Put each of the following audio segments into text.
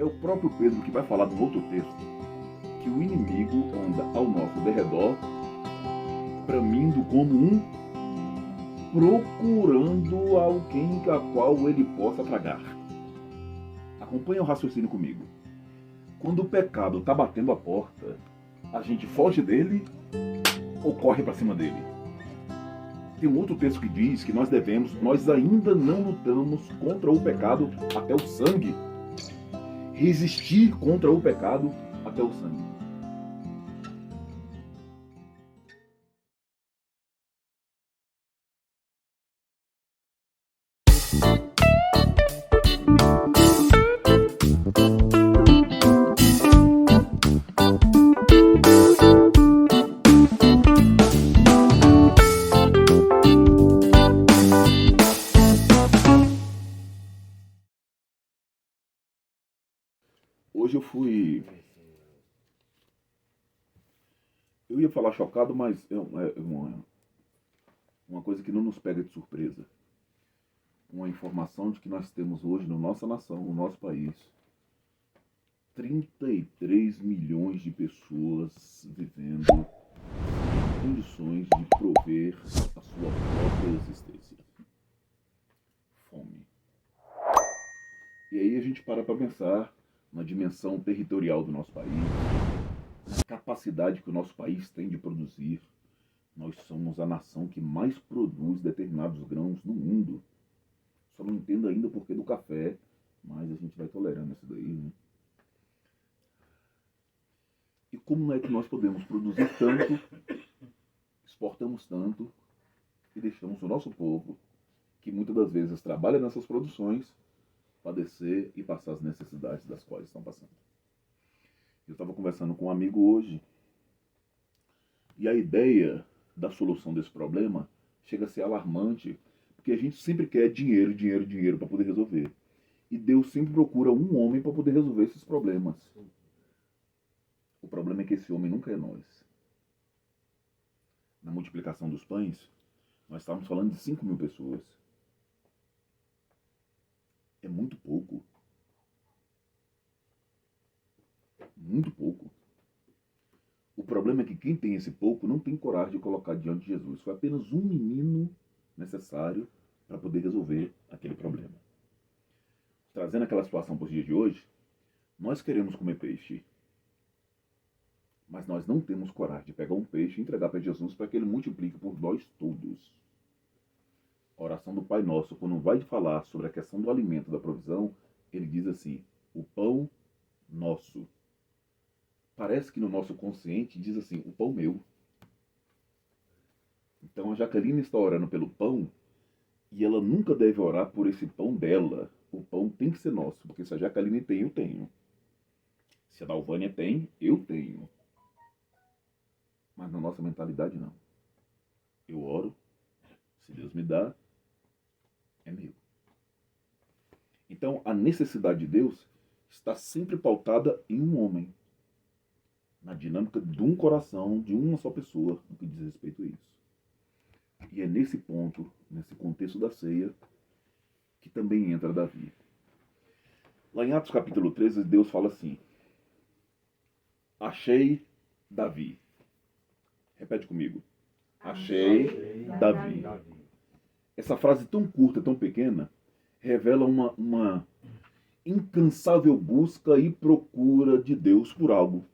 É o próprio Pedro que vai falar no outro texto que o inimigo anda ao nosso derredor, bramindo como procurando alguém a qual ele possa tragar. Acompanha o raciocínio comigo. Quando o pecado está batendo a porta, a gente foge dele ou corre para cima dele? Tem um outro texto que diz que nós ainda não lutamos contra o pecado até o sangue. Resistir contra o pecado até o sangue. Hoje eu ia falar chocado, mas é uma coisa que não nos pega de surpresa. Uma informação de que nós temos hoje na nossa nação, no nosso país, 33 milhões de pessoas vivendo em condições de prover a sua própria existência. Fome. E aí a gente para pensar na dimensão territorial do nosso país, na capacidade que o nosso país tem de produzir. Nós somos a nação que mais produz determinados grãos no mundo. Só não entendo ainda o porquê do café, mas a gente vai tolerando isso daí, né? E como é que nós podemos produzir tanto, exportamos tanto e deixamos o nosso povo, que muitas das vezes trabalha nessas produções, padecer e passar as necessidades das quais estão passando? Eu estava conversando com um amigo hoje e a ideia da solução desse problema chega a ser alarmante, porque a gente sempre quer dinheiro, dinheiro, dinheiro para poder resolver. E Deus sempre procura um homem para poder resolver esses problemas. O problema é que esse homem nunca é nós. Na multiplicação dos pães, nós estávamos falando de 5 mil pessoas. É muito pouco. Muito pouco. O problema é que quem tem esse pouco não tem coragem de colocar diante de Jesus. Foi apenas um menino necessário para poder resolver aquele problema. Trazendo aquela situação para os dias de hoje, nós queremos comer peixe, mas nós não temos coragem de pegar um peixe e entregar para Jesus para que ele multiplique por nós todos. A oração do Pai Nosso, quando vai falar sobre a questão do alimento, da provisão, ele diz assim: o pão nosso. Parece que no nosso consciente diz assim: o pão meu. Então a Jaqueline está orando pelo pão e ela nunca deve orar por esse pão dela. O pão tem que ser nosso, porque se a Jaqueline tem, eu tenho. Se a Dalvânia tem, eu tenho. Mas na nossa mentalidade não. Eu oro, se Deus me dá, é meu. Então a necessidade de Deus está sempre pautada em um homem, na dinâmica de um coração, de uma só pessoa, no que diz respeito a isso. E é nesse ponto, nesse contexto da ceia, que também entra Davi. Lá em Atos capítulo 13, Deus fala assim: achei Davi. Repete comigo. Achei Davi. Essa frase tão curta, tão pequena, revela uma incansável busca e procura de Deus por algo.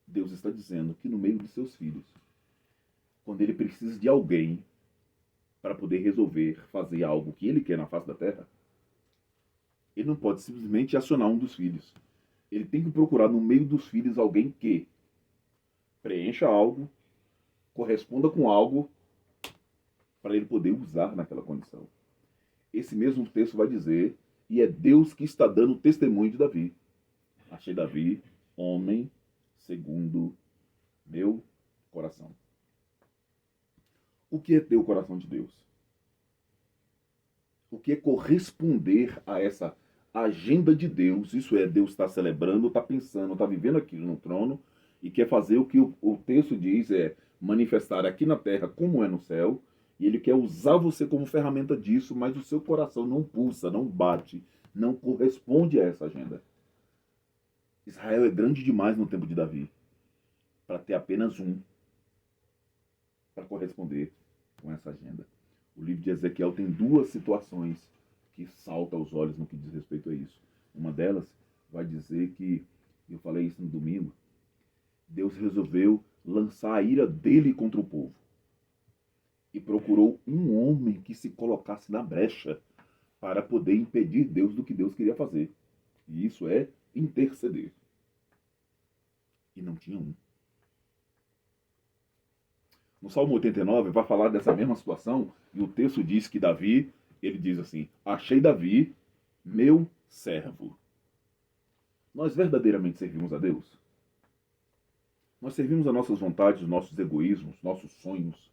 Deus está dizendo que no meio de seus filhos, quando ele precisa de alguém para poder resolver, fazer algo que ele quer na face da terra, ele não pode simplesmente acionar um dos filhos. Ele tem que procurar no meio dos filhos alguém que preencha algo, corresponda com algo, para ele poder usar naquela condição. Esse mesmo texto vai dizer, e é Deus que está dando testemunho de Davi. Achei Davi, homem segundo meu coração. O que é ter o coração de Deus? O que é corresponder a essa agenda de Deus? Isso é, Deus está celebrando, está pensando, está vivendo aquilo no trono e quer fazer o que o texto diz, é manifestar aqui na terra como é no céu, E ele quer usar você como ferramenta disso, mas o seu coração não pulsa, não bate, não corresponde a essa agenda. Israel é grande demais no tempo de Davi para ter apenas um para corresponder com essa agenda. O livro de Ezequiel tem duas situações que saltam aos olhos no que diz respeito a isso. Uma delas vai dizer que, eu falei isso no domingo, Deus resolveu lançar a ira dele contra o povo e procurou um homem que se colocasse na brecha para poder impedir Deus do que Deus queria fazer. E isso é interceder. E não tinha um. No Salmo 89 vai falar dessa mesma situação e o texto diz que Davi, ele diz assim, achei Davi, meu servo. Nós verdadeiramente servimos a Deus? Nós servimos a nossas vontades, os nossos egoísmos, nossos sonhos.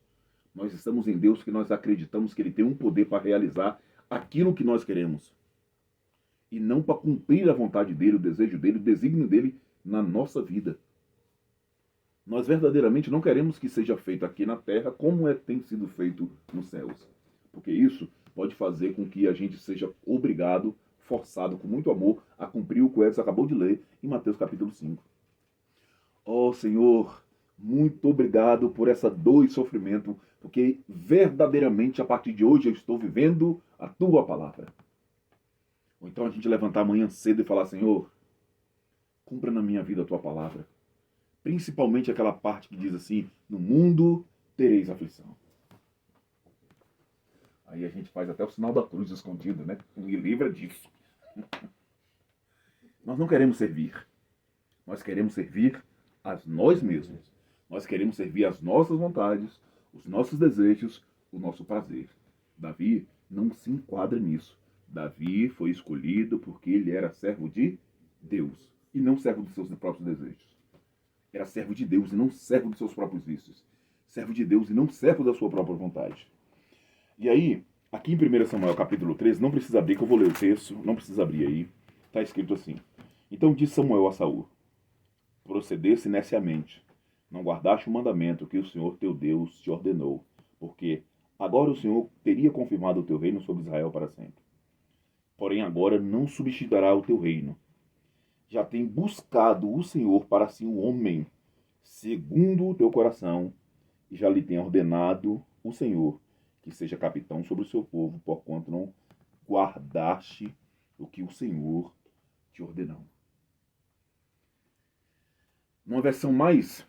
Nós estamos em Deus que nós acreditamos que Ele tem um poder para realizar aquilo que nós queremos. E não para cumprir a vontade dEle, o desejo dEle, o desígnio dEle na nossa vida. Nós verdadeiramente não queremos que seja feito aqui na terra como tem sido feito nos céus. Porque isso pode fazer com que a gente seja obrigado, forçado, com muito amor, a cumprir o que o Edson acabou de ler em Mateus capítulo 5. Ó Senhor, muito obrigado por essa dor e sofrimento, porque verdadeiramente a partir de hoje eu estou vivendo a Tua palavra. Ou então a gente levantar amanhã cedo e falar, Senhor, cumpra na minha vida a Tua palavra. Principalmente aquela parte que diz assim, no mundo tereis aflição. Aí a gente faz até o sinal da cruz escondido, né? Me livra disso. Nós não queremos servir. Nós queremos servir a nós mesmos. Nós queremos servir as nossas vontades, os nossos desejos, o nosso prazer. Davi não se enquadra nisso. Davi foi escolhido porque ele era servo de Deus e não servo dos seus próprios desejos. Era servo de Deus e não servo dos seus próprios vícios. Servo de Deus e não servo da sua própria vontade. E aí, aqui em 1 Samuel capítulo 13, não precisa abrir, que eu vou ler o texto, não precisa abrir aí. Está escrito assim. Então disse Samuel a Saul, procedesse neciamente, não guardaste o mandamento que o Senhor teu Deus te ordenou, porque agora o Senhor teria confirmado o teu reino sobre Israel para sempre. Porém agora não substituirá o teu reino. Já tem buscado o Senhor para si um homem, segundo o teu coração, e já lhe tem ordenado o Senhor, que seja capitão sobre o seu povo, porquanto não guardaste o que o Senhor te ordenou. Numa versão mais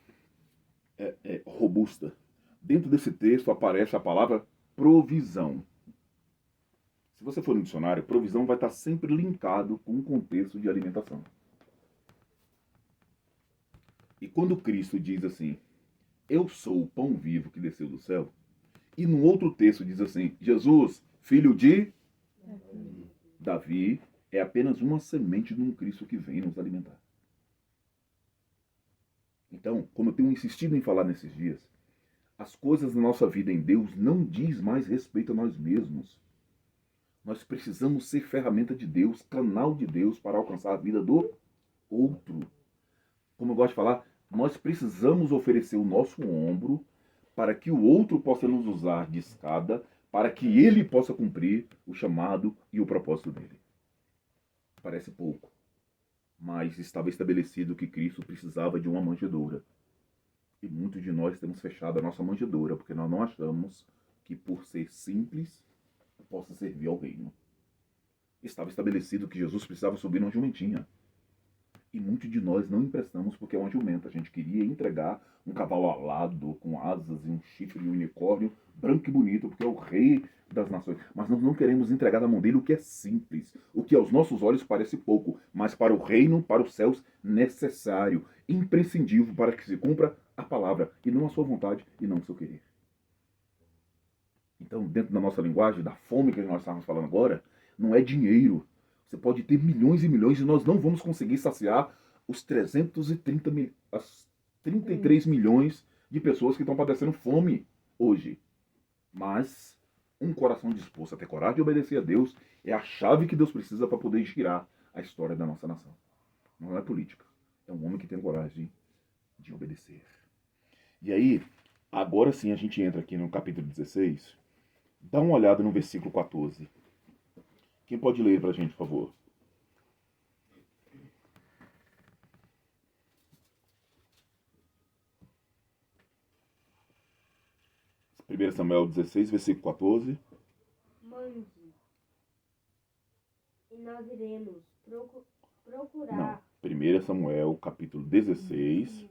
robusta, dentro desse texto aparece a palavra provisão. Se você for no dicionário, provisão vai estar sempre linkado com um contexto de alimentação. E quando Cristo diz assim, eu sou o pão vivo que desceu do céu, e no outro texto diz assim, Jesus, filho de Davi, é apenas uma semente de um Cristo que vem nos alimentar. Então, como eu tenho insistido em falar nesses dias, as coisas da nossa vida em Deus não diz mais respeito a nós mesmos. Nós precisamos ser ferramenta de Deus, canal de Deus para alcançar a vida do outro. Como eu gosto de falar, nós precisamos oferecer o nosso ombro para que o outro possa nos usar de escada, para que ele possa cumprir o chamado e o propósito dele. Parece pouco, mas estava estabelecido que Cristo precisava de uma manjedoura. E muitos de nós temos fechado a nossa manjedoura, porque nós não achamos que por ser simples, possa servir ao reino. Estava estabelecido que Jesus precisava subir numa jumentinha. E muitos de nós não emprestamos porque é uma jumenta. A gente queria entregar um cavalo alado, com asas e um chifre de unicórnio, branco e bonito, porque é o rei das nações. Mas nós não queremos entregar na mão dele o que é simples, o que aos nossos olhos parece pouco, mas para o reino, para os céus, necessário, imprescindível para que se cumpra a palavra, e não a sua vontade, e não o seu querer. Então, dentro da nossa linguagem, da fome que nós estávamos falando agora, não é dinheiro. Você pode ter milhões e milhões e nós não vamos conseguir saciar os 33 milhões de pessoas que estão padecendo fome hoje. Mas um coração disposto a ter coragem de obedecer a Deus é a chave que Deus precisa para poder girar a história da nossa nação. Não é política. É um homem que tem coragem de obedecer. E aí, agora sim a gente entra aqui no capítulo 16 Dá uma olhada no versículo 14. Quem pode ler para a gente, por favor? Primeiro Samuel 16, versículo 14. Mande, e nós iremos Não. procurar. 1 Samuel, capítulo 16,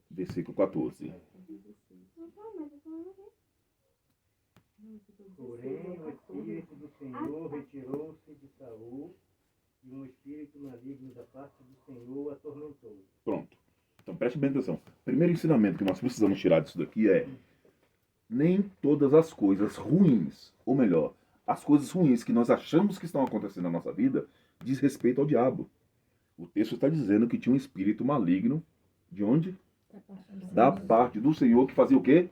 versículo 14. Porém, o Espírito do Senhor retirou-se de Saul, e um espírito maligno da parte do Senhor atormentou. Pronto. Então preste bem atenção. O primeiro ensinamento que nós precisamos tirar disso daqui é: nem todas as coisas ruins, ou melhor, as coisas ruins que nós achamos que estão acontecendo na nossa vida, diz respeito ao diabo. O texto está dizendo que tinha um espírito maligno. De onde? Da parte do Senhor, que fazia o quê?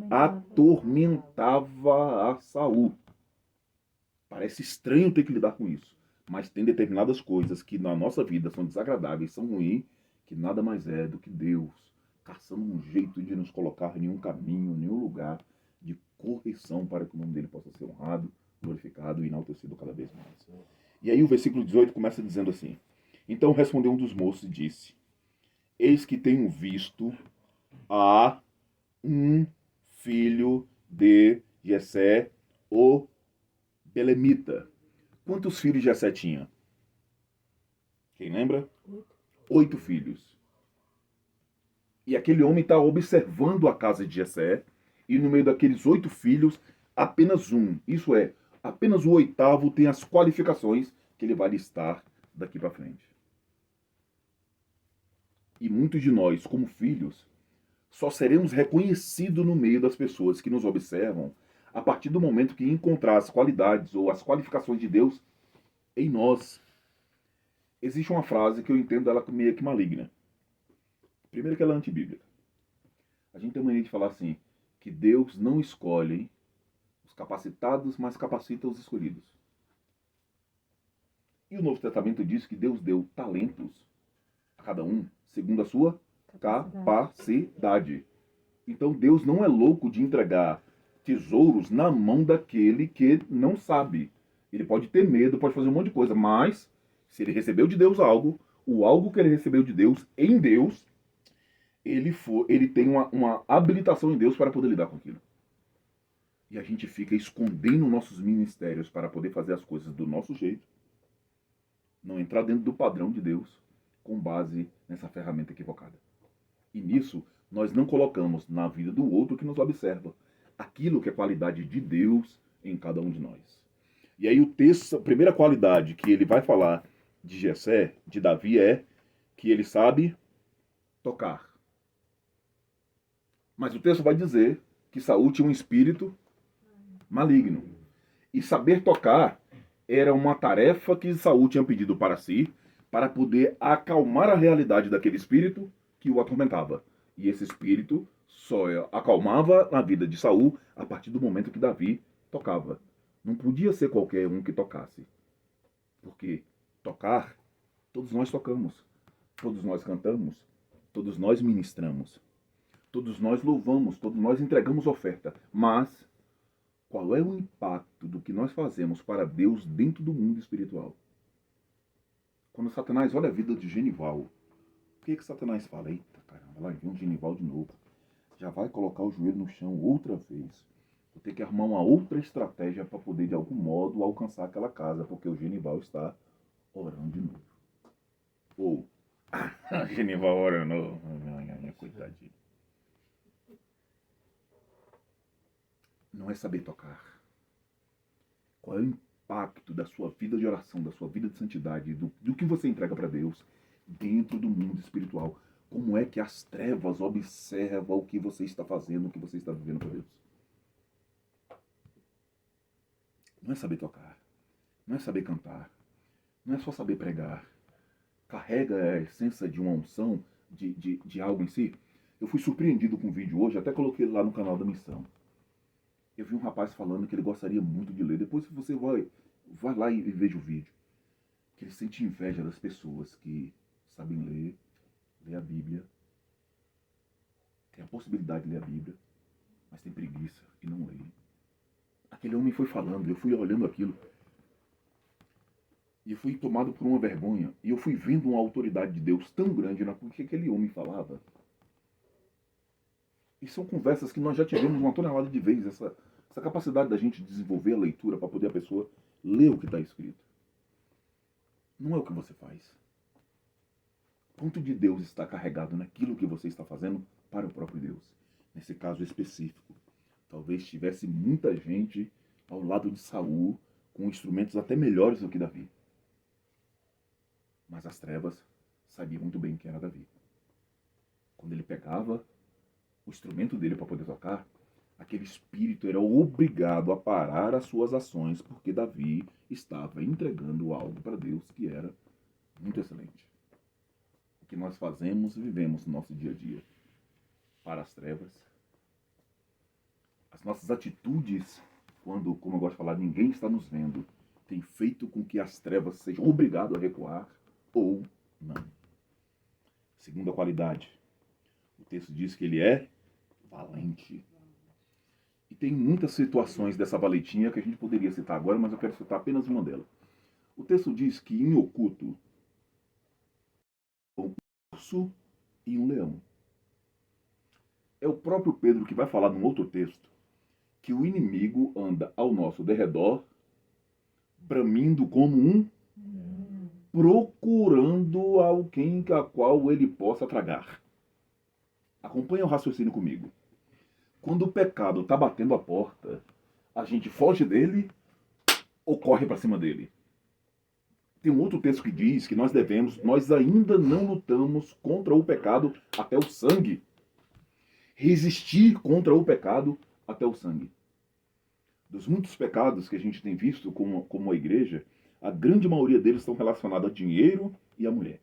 Atormentava a Saul. Parece estranho ter que lidar com isso, mas tem determinadas coisas que na nossa vida são desagradáveis, são ruins, que nada mais é do que Deus caçando um jeito de nos colocar em um caminho, em um lugar de correção para que o nome dele possa ser honrado, glorificado e enaltecido cada vez mais. E aí o versículo 18 começa dizendo assim: então respondeu um dos moços e disse: eis que tenho visto a um filho de Jessé, o Belemita. Quantos filhos Jessé tinha? Quem lembra? 8 filhos. E aquele homem está observando a casa de Jessé, e no meio daqueles 8 filhos, apenas um, isso é, apenas o 8º tem as qualificações que ele vai listar daqui para frente. E muitos de nós, como filhos, só seremos reconhecidos no meio das pessoas que nos observam a partir do momento que encontrar as qualidades ou as qualificações de Deus em nós. Existe uma frase que eu entendo ela meio que maligna. Primeiro que ela é antibíblica. A gente tem mania de falar assim, que Deus não escolhe os capacitados, mas capacita os escolhidos. E o Novo Testamento diz que Deus deu talentos a cada um, segundo a sua capacidade. Então Deus não é louco de entregar tesouros na mão daquele que não sabe. Ele pode ter medo, pode fazer um monte de coisa, mas se ele recebeu de Deus algo, o algo que ele recebeu de Deus, em Deus, ele tem uma habilitação em Deus para poder lidar com aquilo. E a gente fica escondendo nossos ministérios para poder fazer as coisas do nosso jeito, não entrar dentro do padrão de Deus, com base nessa ferramenta equivocada. E nisso, nós não colocamos na vida do outro que nos observa aquilo que é qualidade de Deus em cada um de nós. E aí o texto, a primeira qualidade que ele vai falar de Jessé, de Davi, é que ele sabe tocar. Mas o texto vai dizer que Saul tinha um espírito maligno. E saber tocar era uma tarefa que Saul tinha pedido para si, para poder acalmar a realidade daquele espírito que o atormentava. E esse espírito só acalmava na vida de Saul a partir do momento que Davi tocava. Não podia ser qualquer um que tocasse. Porque tocar, todos nós tocamos, todos nós cantamos, todos nós ministramos, todos nós louvamos, todos nós entregamos oferta. Mas qual é o impacto do que nós fazemos para Deus dentro do mundo espiritual? Quando Satanás olha a vida de Genival, o que Satanás fala? Eita, caramba, lá vem um Genival de novo. Já vai colocar o joelho no chão outra vez. Vou ter que arrumar uma outra estratégia para poder, de algum modo, alcançar aquela casa, porque o Genival está orando de novo. Ou, Genival orando, coitadinho. Não é saber tocar. Qual é o impacto da sua vida de oração, da sua vida de santidade, do que você entrega para Deus dentro do mundo espiritual? Como é que as trevas observam o que você está fazendo, o que você está vivendo para Deus? Não é saber tocar, não é saber cantar, não é só saber pregar. Carrega a essência de uma unção, de algo em si. Eu fui surpreendido com um vídeo hoje, até coloquei lá no canal da Missão. Eu vi um rapaz falando que ele gostaria muito de ler. Depois você vai lá e veja o vídeo. Que ele sente inveja das pessoas que sabem ler a Bíblia, tem a possibilidade de ler a Bíblia, mas tem preguiça. e não lê. Aquele homem foi falando, eu fui olhando aquilo. E eu fui tomado por uma vergonha. E eu fui vendo uma autoridade de Deus tão grande naquilo que aquele homem falava. E são conversas que nós já tivemos uma tonelada de vezes. Essa capacidade da gente desenvolver a leitura para poder a pessoa ler o que está escrito. Não é o que você faz. Quanto de Deus está carregado naquilo que você está fazendo para o próprio Deus? Nesse caso específico. Talvez tivesse muita gente ao lado de Saul com instrumentos até melhores do que Davi. Mas as trevas sabiam muito bem quem era Davi. Quando ele pegava o instrumento dele para poder tocar, aquele espírito era obrigado a parar as suas ações, porque Davi estava entregando algo para Deus que era muito excelente. O que nós fazemos e vivemos no nosso dia a dia para as trevas, as nossas atitudes, quando, como eu gosto de falar, ninguém está nos vendo, tem feito com que as trevas sejam obrigadas a recuar ou não. Segunda qualidade, o texto diz que ele é valente. E tem muitas situações dessa valentia que a gente poderia citar agora, mas eu quero citar apenas uma delas. O texto diz que em oculto, um urso e um leão. É o próprio Pedro que vai falar num outro texto que o inimigo anda ao nosso derredor, bramindo como um, procurando alguém a qual ele possa tragar. Acompanha o raciocínio comigo. Quando o pecado está batendo a porta, a gente foge dele ou corre para cima dele? Tem um outro texto que diz que nós ainda não lutamos contra o pecado até o sangue. Resistir contra o pecado até o sangue. Dos muitos pecados que a gente tem visto como a igreja, a grande maioria deles estão relacionados a dinheiro e a mulher.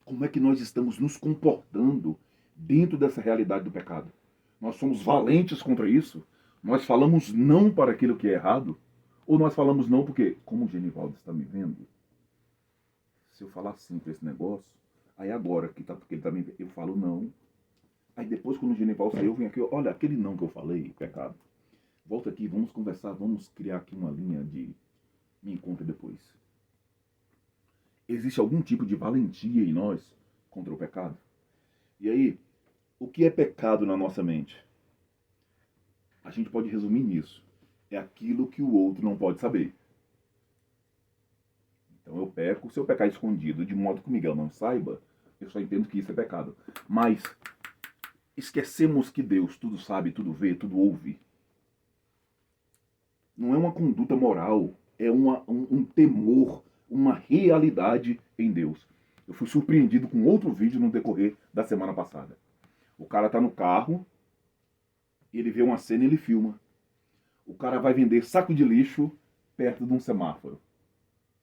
Como é que nós estamos nos comportando dentro dessa realidade do pecado? Nós somos valentes contra isso? Nós falamos não para aquilo que é errado? Ou nós falamos não porque, como o Genivaldo está me vendo, se eu falar sim para esse negócio, aí agora que ele está me vendo, eu falo não. Aí depois, quando o Genivaldo saiu, eu venho aqui, olha, aquele não que eu falei, pecado. Volta aqui, vamos conversar, vamos criar aqui uma linha de me encontre depois. Existe algum tipo de valentia em nós contra o pecado? E aí, o que é pecado na nossa mente? A gente pode resumir nisso. É aquilo que o outro não pode saber. Então eu peco, se eu pecar escondido, de modo que o Miguel não saiba, eu só entendo que isso é pecado. Mas esquecemos que Deus tudo sabe, tudo vê, tudo ouve. Não é uma conduta moral, é um temor, uma realidade em Deus. Eu fui surpreendido com outro vídeo no decorrer da semana passada. O cara tá no carro, ele vê uma cena e ele filma. O cara vai vender saco de lixo perto de um semáforo.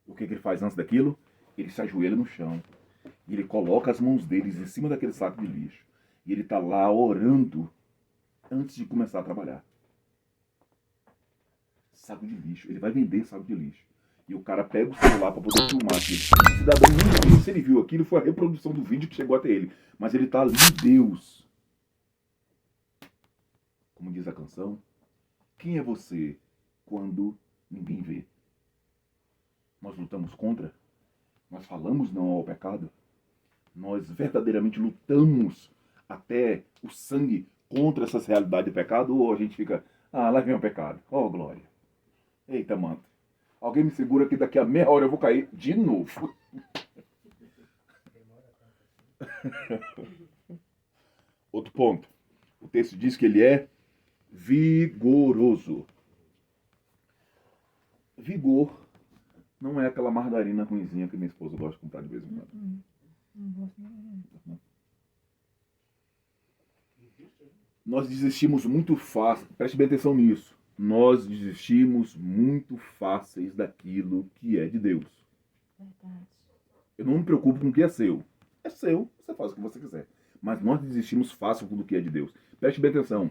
O que ele faz antes daquilo? Ele se ajoelha no chão. E ele coloca as mãos deles em cima daquele saco de lixo. E ele está lá orando antes de começar a trabalhar. Saco de lixo. Ele vai vender saco de lixo. E o cara pega o celular para poder filmar aquilo. O cidadão não viu. Se ele viu aquilo, foi a reprodução do vídeo que chegou até ele. Mas ele está ali em Deus. Como diz a canção, quem é você quando ninguém vê? Nós lutamos contra? Nós falamos não ao pecado? Nós verdadeiramente lutamos até o sangue contra essas realidades de pecado? Ou a gente fica, lá vem o pecado, glória. Eita, manto. Alguém me segura que daqui a meia hora eu vou cair de novo. Outro ponto. O texto diz que ele é vigoroso. Vigor não é aquela margarina ruinzinha que minha esposa gosta de comprar de vez em quando. Nós desistimos muito fácil, preste bem atenção nisso. Nós desistimos muito fáceis daquilo que é de Deus. Verdade. Eu não me preocupo com o que é seu. É seu, você faz o que você quiser. Mas nós desistimos fácil do que é de Deus. Preste bem atenção.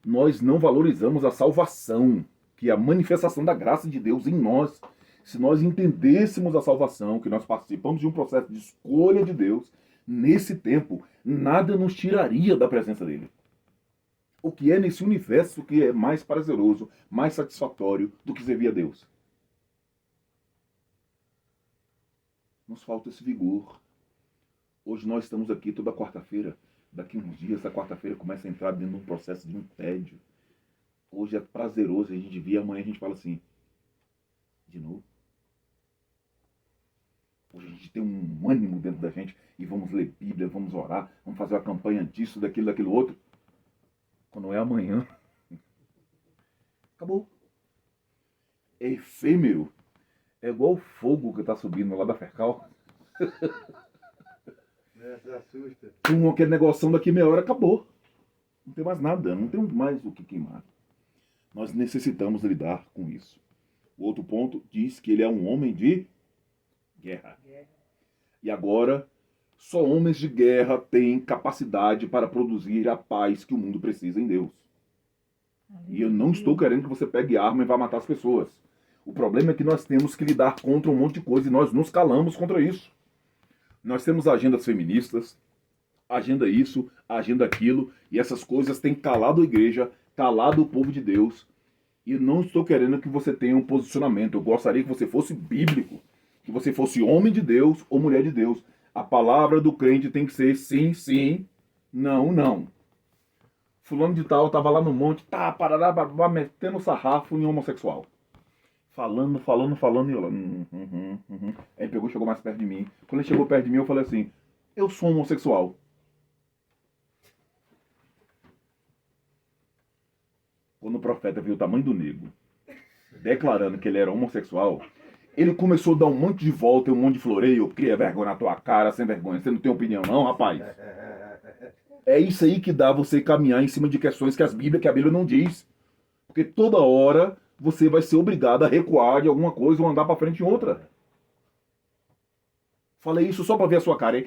Nós não valorizamos a salvação, que é a manifestação da graça de Deus em nós. Se nós entendêssemos a salvação, que nós participamos de um processo de escolha de Deus, nesse tempo, nada nos tiraria da presença dele. O que é nesse universo que é mais prazeroso, mais satisfatório do que servir a Deus? Nos falta esse vigor. Hoje nós estamos aqui toda quarta-feira. Daqui uns dias, a quarta-feira começa a entrar dentro de um processo de um tédio. Hoje é prazeroso, a gente vê, amanhã a gente fala assim, de novo. Hoje a gente tem um ânimo dentro da gente e vamos ler Bíblia, vamos orar, vamos fazer uma campanha disso, daquilo outro. Quando é amanhã, acabou. É efêmero. É igual o fogo que está subindo lá da Fercal. Se assusta. Aquele negocinho daqui meia hora acabou. Não tem mais nada, não tem mais o que queimar. Nós necessitamos lidar com isso. O outro ponto diz que ele é um homem de guerra. E agora, só homens de guerra têm capacidade para produzir a paz que o mundo precisa em Deus. E eu não estou querendo que você pegue arma e vá matar as pessoas. O problema é que nós temos que lidar contra um monte de coisa e nós nos calamos contra isso. Nós temos agendas feministas, agenda isso, agenda aquilo, e essas coisas têm calado a igreja, calado o povo de Deus. E eu não estou querendo que você tenha um posicionamento. Eu gostaria que você fosse bíblico, que você fosse homem de Deus ou mulher de Deus. A palavra do crente tem que ser sim, sim, não, não. Fulano de tal estava lá no monte, parará, metendo sarrafo em homossexual. Falando, e eu lá. Aí ele pegou e chegou mais perto de mim. Quando ele chegou perto de mim, eu falei assim, eu sou homossexual. Quando o profeta viu o tamanho do nego, declarando que ele era homossexual, ele começou a dar um monte de volta e um monte de floreio. Cria vergonha na tua cara, sem vergonha. Você não tem opinião não, rapaz? É isso aí que dá você caminhar em cima de questões que a Bíblia não diz. Porque toda hora você vai ser obrigado a recuar de alguma coisa ou andar para frente em outra. Falei isso só para ver a sua cara.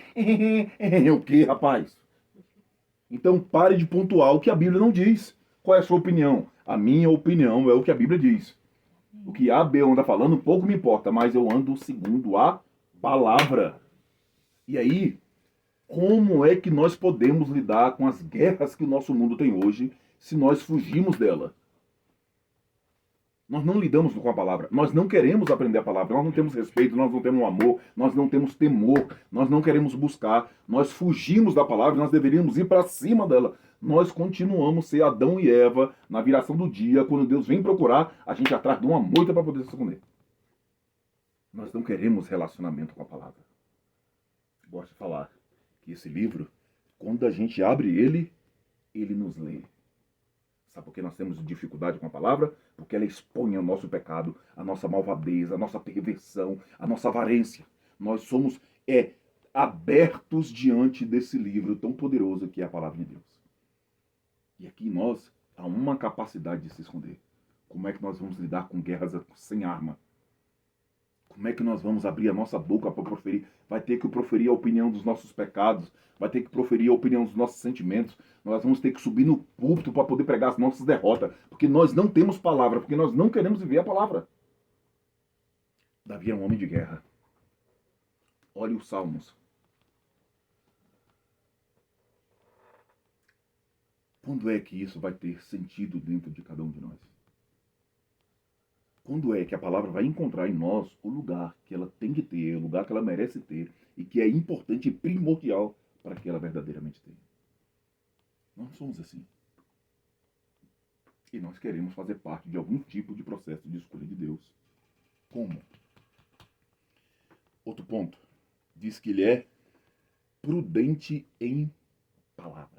O que, rapaz? Então pare de pontuar o que a Bíblia não diz. Qual é a sua opinião? A minha opinião é o que a Bíblia diz. O que A, B anda falando, pouco me importa, mas eu ando segundo a palavra. E aí, como é que nós podemos lidar com as guerras que o nosso mundo tem hoje se nós fugimos dela? Nós não lidamos com a palavra, nós não queremos aprender a palavra, nós não temos respeito, nós não temos amor, nós não temos temor, nós não queremos buscar, nós fugimos da palavra, nós deveríamos ir para cima dela. Nós continuamos a ser Adão e Eva na viração do dia, quando Deus vem procurar, a gente atrás de uma moita para poder se esconder. Nós não queremos relacionamento com a palavra. Gosto de falar que esse livro, quando a gente abre ele, ele nos lê. Sabe por que nós temos dificuldade com a palavra? Porque ela expõe o nosso pecado, a nossa malvadez, a nossa perversão, a nossa avarência. Nós somos abertos diante desse livro tão poderoso que é a palavra de Deus. E aqui nós há uma capacidade de se esconder. Como é que nós vamos lidar com guerras sem arma? Como é que nós vamos abrir a nossa boca para proferir? Vai ter que proferir a opinião dos nossos pecados, vai ter que proferir a opinião dos nossos sentimentos. Nós vamos ter que subir no púlpito para poder pregar as nossas derrotas, porque nós não temos palavra, porque nós não queremos viver a palavra. Davi é um homem de guerra. Olhe os Salmos. Quando é que isso vai ter sentido dentro de cada um de nós? Quando é que a palavra vai encontrar em nós o lugar que ela tem que ter, o lugar que ela merece ter e que é importante e primordial para que ela verdadeiramente tenha? Nós não somos assim. E nós queremos fazer parte de algum tipo de processo de escolha de Deus. Como? Outro ponto. Diz que ele é prudente em palavras.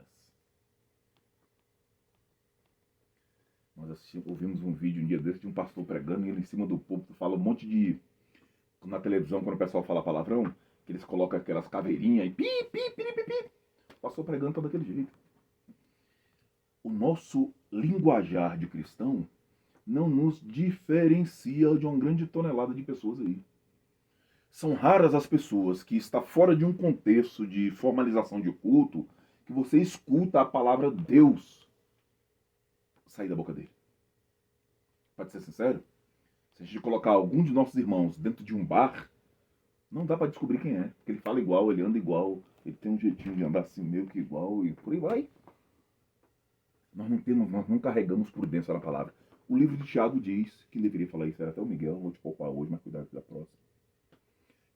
Nós ouvimos um vídeo um dia desse de um pastor pregando e ele em cima do púlpito fala um monte de... Na televisão, quando o pessoal fala palavrão, que eles colocam aquelas caveirinhas e pi, pi, pi, pi, pi. O pastor pregando tá daquele jeito. O nosso linguajar de cristão não nos diferencia de uma grande tonelada de pessoas aí. São raras as pessoas que estão fora de um contexto de formalização de culto que você escuta a palavra Deus sair da boca dele. Pode ser sincero? Se a gente colocar algum de nossos irmãos dentro de um bar, não dá para descobrir quem é. Porque ele fala igual, ele anda igual, ele tem um jeitinho de andar assim meio que igual e por aí vai. Nós não carregamos prudência na palavra. O livro de Tiago diz, quem deveria falar isso era até o Miguel, vou te poupar hoje, mas cuidado da próxima,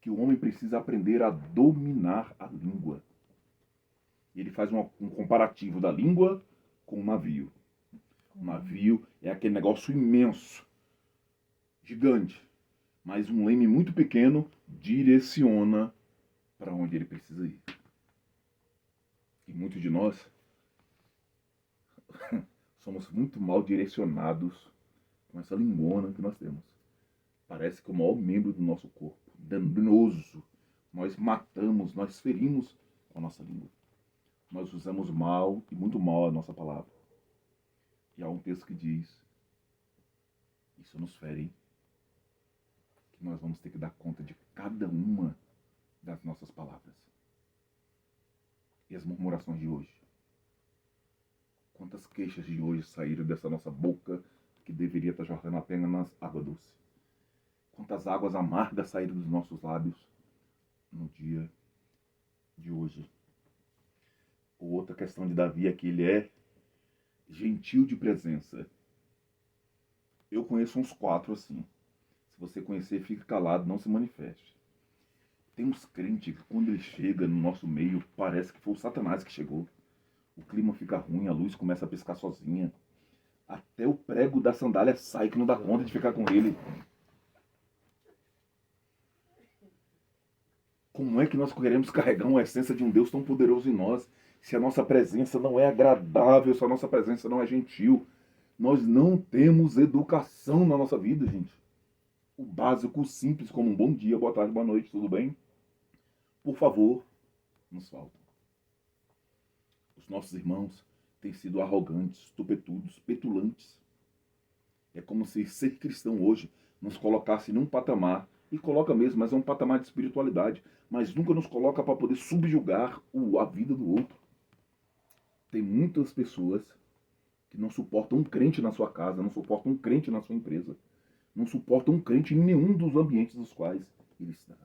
que o homem precisa aprender a dominar a língua. E ele faz um comparativo da língua com o navio. O navio é aquele negócio imenso, gigante, mas um leme muito pequeno direciona para onde ele precisa ir. E muitos de nós somos muito mal direcionados com essa lingona que nós temos. Parece que é o maior membro do nosso corpo, danoso. Nós matamos, nós ferimos com a nossa língua. Nós usamos mal e muito mal a nossa palavra. E há um texto que diz, isso nos fere, hein? Que nós vamos ter que dar conta de cada uma das nossas palavras. E as murmurações de hoje. Quantas queixas de hoje saíram dessa nossa boca que deveria estar jorrando apenas água doce. Quantas águas amargas saíram dos nossos lábios no dia de hoje. Outra questão de Davi é que ele é gentil de presença. Eu conheço uns 4 assim. Se você conhecer, fique calado, não se manifeste. Tem uns crentes que quando ele chega no nosso meio, parece que foi o Satanás que chegou. O clima fica ruim, a luz começa a piscar sozinha. Até o prego da sandália sai que não dá conta de ficar com ele. Como é que nós queremos carregar uma essência de um Deus tão poderoso em nós, se a nossa presença não é agradável, se a nossa presença não é gentil? Nós não temos educação na nossa vida, gente. O básico, o simples, como um bom dia, boa tarde, boa noite, tudo bem? Por favor, nos falta. Os nossos irmãos têm sido arrogantes, tupetudos, petulantes. É como se ser cristão hoje nos colocasse num patamar, e coloca mesmo, mas é um patamar de espiritualidade, mas nunca nos coloca para poder subjugar a vida do outro. Tem muitas pessoas que não suportam um crente na sua casa, não suportam um crente na sua empresa, não suportam um crente em nenhum dos ambientes dos quais ele está.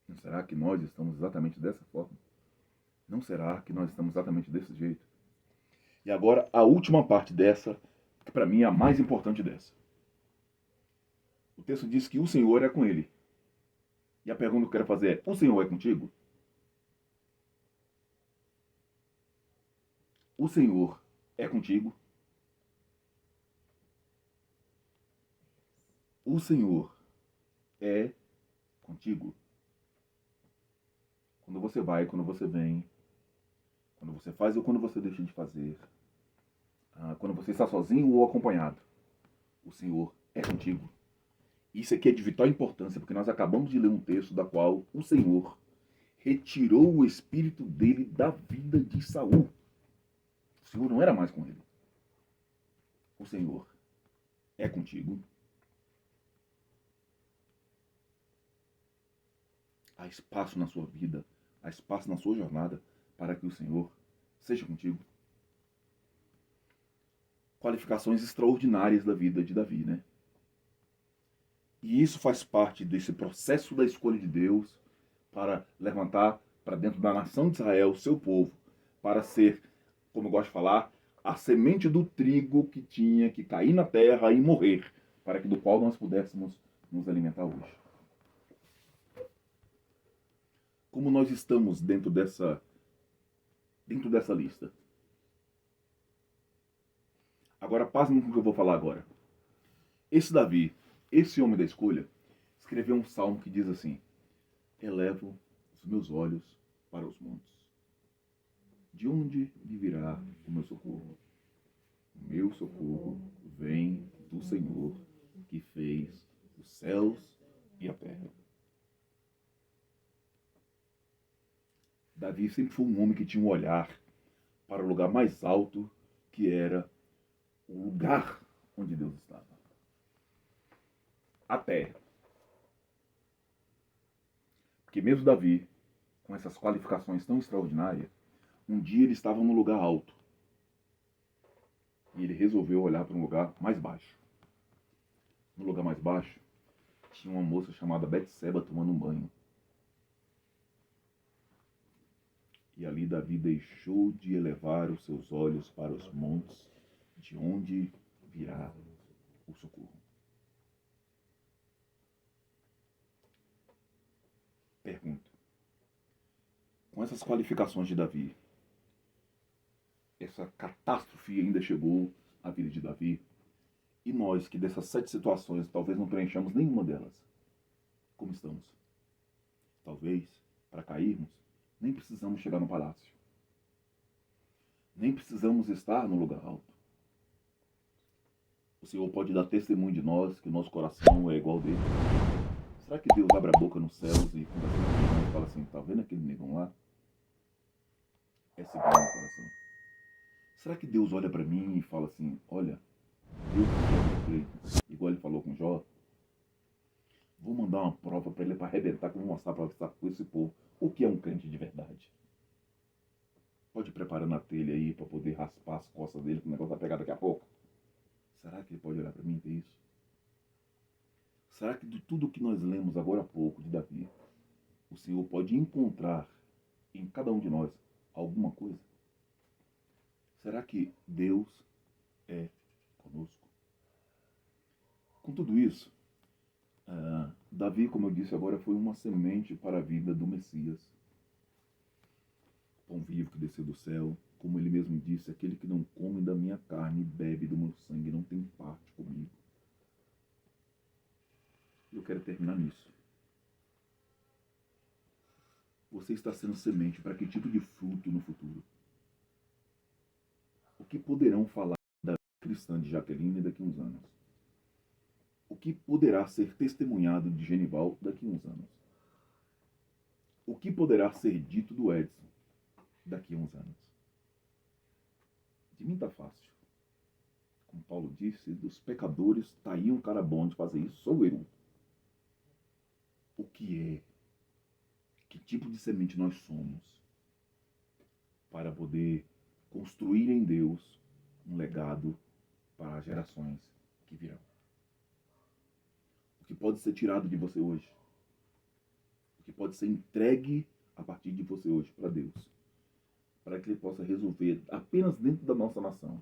Não será que nós estamos exatamente dessa forma? Não será que nós estamos exatamente desse jeito? E agora, a última parte dessa, que para mim é a mais importante dessa. O texto diz que o Senhor é com ele. E a pergunta que eu quero fazer é, o Senhor é contigo? O Senhor é contigo? O Senhor é contigo? Quando você vai, quando você vem, quando você faz ou quando você deixa de fazer, quando você está sozinho ou acompanhado, o Senhor é contigo. Isso aqui é de vital importância, porque nós acabamos de ler um texto da qual o Senhor retirou o espírito dele da vida de Saul. O Senhor não era mais com ele. O Senhor é contigo. Há espaço na sua vida, há espaço na sua jornada para que o Senhor seja contigo. Qualificações extraordinárias da vida de Davi, né? E isso faz parte desse processo da escolha de Deus para levantar para dentro da nação de Israel o seu povo, para ser, como eu gosto de falar, a semente do trigo que tinha que cair na terra e morrer, para que do qual nós pudéssemos nos alimentar hoje. Como nós estamos dentro dessa lista? Agora, pasmem com o que eu vou falar agora. Esse Davi, esse homem da escolha, escreveu um salmo que diz assim: elevo os meus olhos para os montes. De onde me virá o meu socorro? O meu socorro vem do Senhor, que fez os céus e a terra. Davi sempre foi um homem que tinha um olhar para o lugar mais alto, que era o lugar onde Deus estava. A terra. Porque mesmo Davi, com essas qualificações tão extraordinárias, um dia ele estava num lugar alto. E ele resolveu olhar para um lugar mais baixo. No lugar mais baixo, tinha uma moça chamada Betseba tomando um banho. E ali Davi deixou de elevar os seus olhos para os montes, de onde virá o socorro. Pergunto: com essas qualificações de Davi, essa catástrofe ainda chegou à vida de Davi, e nós que dessas 7 situações talvez não preenchamos nenhuma delas, como estamos? Talvez, para cairmos, nem precisamos chegar no palácio. Nem precisamos estar no lugar alto. O Senhor pode dar testemunho de nós que o nosso coração é igual dele. Será que Deus abre a boca nos céus e conversa com nós e fala assim: tá vendo aquele negão lá? É segundo o coração. Será que Deus olha para mim e fala assim: olha, Deus é perfeito, igual ele falou com Jó? Vou mandar uma prova para ele para arrebentar, que eu vou mostrar para esse povo o que é um crente de verdade. Pode ir preparando a telha aí para poder raspar as costas dele, que o negócio vai pegar daqui a pouco. Será que ele pode olhar para mim e ver isso? Será que de tudo que nós lemos agora há pouco de Davi, o Senhor pode encontrar em cada um de nós alguma coisa? Será que Deus é conosco? Com tudo isso, Davi, como eu disse agora, foi uma semente para a vida do Messias. Pão vivo que desceu do céu, como ele mesmo disse: aquele que não come da minha carne e bebe do meu sangue não tem parte comigo. Eu quero terminar nisso. Você está sendo semente para que tipo de fruto no futuro? O que poderão falar da cristã de Jaqueline daqui a uns anos? O que poderá ser testemunhado de Genival daqui a uns anos? O que poderá ser dito do Edson daqui a uns anos? De mim tá fácil. Como Paulo disse, dos pecadores tá aí um cara bom de fazer isso, sou eu. O que é? Que tipo de semente nós somos para poder construir em Deus um legado para as gerações que virão? O que pode ser tirado de você hoje? O que pode ser entregue a partir de você hoje para Deus? Para que Ele possa resolver apenas dentro da nossa nação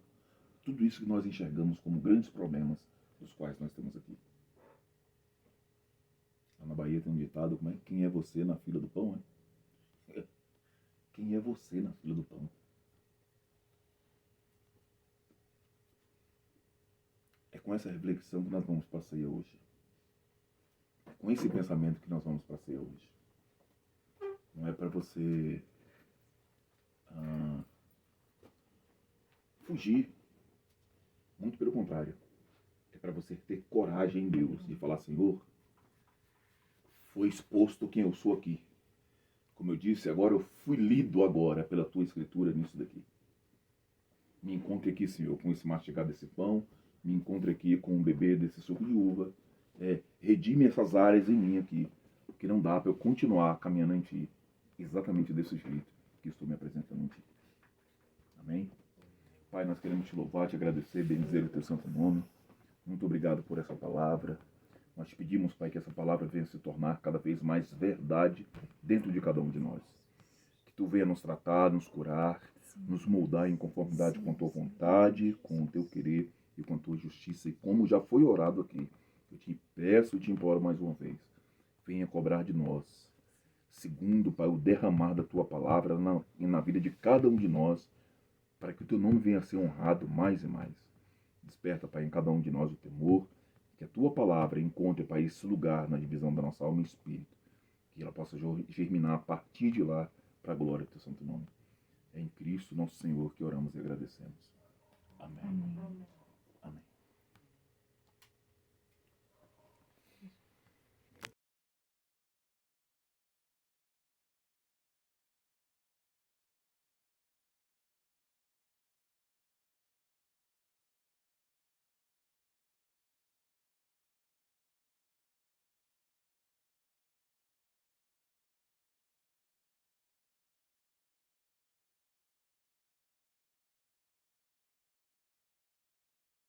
tudo isso que nós enxergamos como grandes problemas dos quais nós temos aqui. Lá na Bahia tem um ditado, como é? Quem é você na fila do pão, é? Quem é você na fila do pão? É com essa reflexão que nós vamos para a ceia hoje. É com esse pensamento que nós vamos para a ceia hoje. Não é para você fugir. Muito pelo contrário. É para você ter coragem em Deus e falar: Senhor, foi exposto quem eu sou aqui. Como eu disse, agora eu fui lido agora pela tua escritura nisso daqui. Me encontre aqui, Senhor, com esse mastigar desse pão. Me encontre aqui com um bebê desse suco de uva. Redime essas áreas em mim aqui. Porque não dá para eu continuar caminhando em ti. Exatamente desse jeito que estou me apresentando em ti. Amém? Pai, nós queremos te louvar, te agradecer, bendizer o teu santo nome. Muito obrigado por essa palavra. Nós te pedimos, Pai, que essa palavra venha se tornar cada vez mais verdade dentro de cada um de nós. Que tu venha nos tratar, nos curar, nos moldar em conformidade com a tua vontade, com o teu querer e com a tua justiça. E como já foi orado aqui, eu te peço e te imploro mais uma vez, venha cobrar de nós, segundo, Pai, o derramar da tua palavra na vida de cada um de nós, para que o teu nome venha a ser honrado mais e mais. Desperta, Pai, em cada um de nós o temor, que a tua palavra encontre, Pai, esse lugar na divisão da nossa alma e espírito, que ela possa germinar a partir de lá para a glória do teu santo nome. É em Cristo, nosso Senhor, que oramos e agradecemos. Amém. Amém.